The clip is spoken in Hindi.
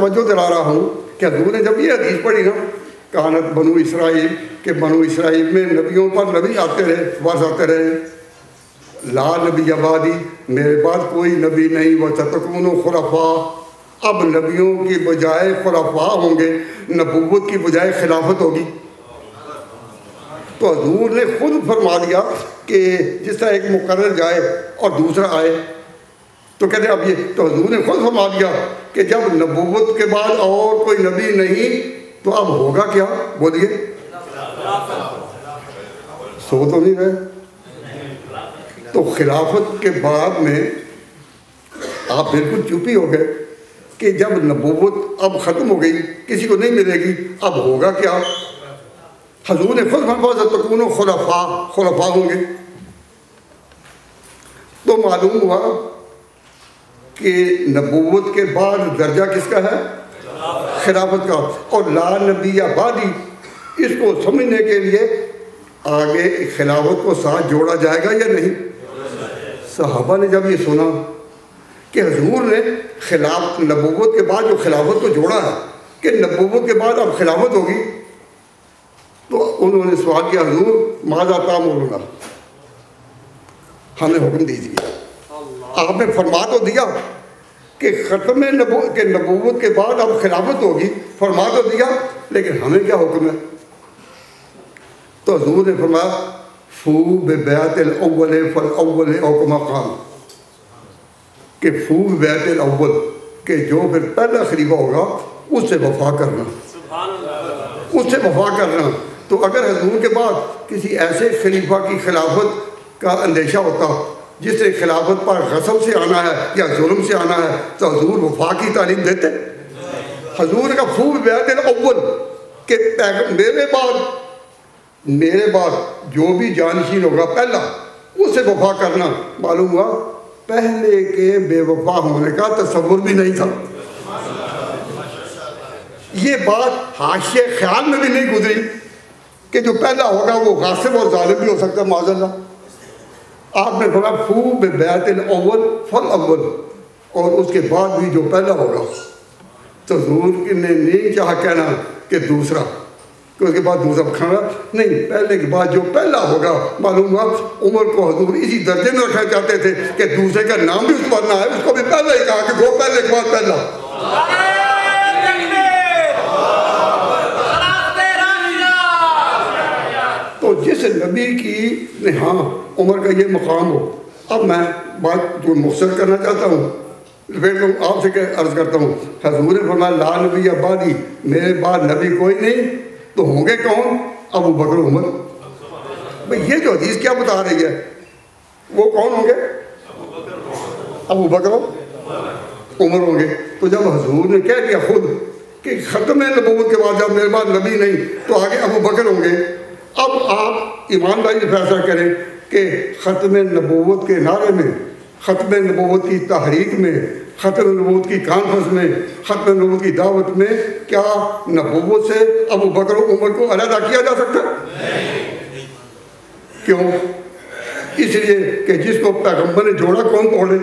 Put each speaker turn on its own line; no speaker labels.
तवज्जो दिला रहा हूँ कि हजूर ने जब ये हदीस पढ़ी ना, कानत बनु इसराइल के बनु इसराइल में नबियों पर नबी आते रहे, वर्ष आते रहे, ला नबी आबादी, मेरे बाद कोई नबी नहीं, वह ततकुनो खुलफा, अब नबियों की बजाय खुलफा होंगे, नबूवत की बजाय खिलाफत होगी। तो हजूर ने खुद फरमा दिया कि जिस तरह एक मुकर्रर जाए और दूसरा आए, तो कहते अब ये, तो हजूर ने खुद फरमा दिया कि जब नबूवत के बाद और कोई नबी नहीं तो अब होगा क्या? बोलिए, सो तो नहीं रहे। तो खिलाफत के बाद में आप बिल्कुल चुप ही हो गए कि जब नबूवत अब ख़त्म हो गई, किसी को नहीं मिलेगी, अब होगा क्या? हजूर ने खुद फरमाया तकूनो खुलफा, खुलफा होंगे। तो मालूम हुआ कि नबूवत के बाद दर्जा किसका है? खिलाफत का। और ला नबी आबादी, इसको समझने के लिए आगे खिलाफत को साथ जोड़ा जाएगा या नहीं? सहाबा ने जब ये सुना कि हजूर ने खिलाफ नबूवत के बाद जो खिलाफत को जोड़ा है कि नबूवत के बाद अब खिलाफत होगी, तो उन्होंने सवाल किया, हजूर माज़ा तामुरुना, हमें हुक्म दीजिए। आपने फरमा तो दिया कि ख़त्म के नबूवत के बाद अब खिलाफत होगी, फरमा तो दिया, लेकिन हमें क्या हुक्म है? तो हजूर ने फरमाया फू बेबैतिल अव्वल फल अव्वल औकमा खान, कि फू बेबैतिल अव्वल, कि जो फिर पहला खलीफा होगा उससे वफा करना, उससे वफा करना। तो अगर हजूर के बाद किसी ऐसे खलीफा की खिलाफत का अंदेशा होता जिससे खिलाफत पर गसब से आना है या जुल्म से आना है, तो हजूर वफा की तालीम देते? हजूर का फू बेबैतिल अव्वल कि मेरे बाद जो भी जानशीन होगा पहला, उससे वफा करना। मालूम हुआ पहले के बेवफा होने का तसव्वुर भी नहीं था। ये बात हाशिए ख्याल में भी नहीं गुजरी कि जो पहला होगा वो गासिब और जालिम भी हो सकता है, माज़अल्लाह। आपने फरमा फू बेबैतिल अव्वल फल अव्वल, और उसके बाद भी जो पहला होगा। तो हजूर ने नहीं चाहा कहना कि दूसरा, कि उसके बाद दूसरा खाना नहीं, पहले के बाद जो पहला होगा। मालूम हुआ उमर को हजूर इसी दर्जे में रखना चाहते थे कि दूसरे का नाम भी उस पर ना है, उसको भी पहले ही कहा कि वो पहले के बाद पहला। तो जिस नबी की हाँ उमर का ये मकाम हो, अब मैं बात जो मुख्तसर करना चाहता हूँ, फिर आपसे क्या अर्ज करता हूँ। हजूर ने फरमाया ला नबी आबादी, मेरे बाद नबी कोई नहीं, तो होंगे कौन? अबू बकर उमर। भाई ये जो हदीस क्या बता रही है, वो कौन होंगे? अबू बकर उमर होंगे। तो जब हजूर ने कह दिया खुद कि ख़त्म नबूवत के बाद जब मेरे बाद नबी नहीं तो आगे अबू बकर होंगे, अब आप ईमानदारी से फैसला करें कि ख़त्म नबूवत के नारे में, ख़त्म नबूवत की तहरीक में, ख़त्म नबूवत की कॉन्फ्रेंस में, ख़त्म नबूवत की दावत में क्या नबूवत से अबू बकर उमर को अलग किया जा सकता है? क्यों? इसलिए कि जिसको पैगम्बर ने जोड़ा कौन तोड़े?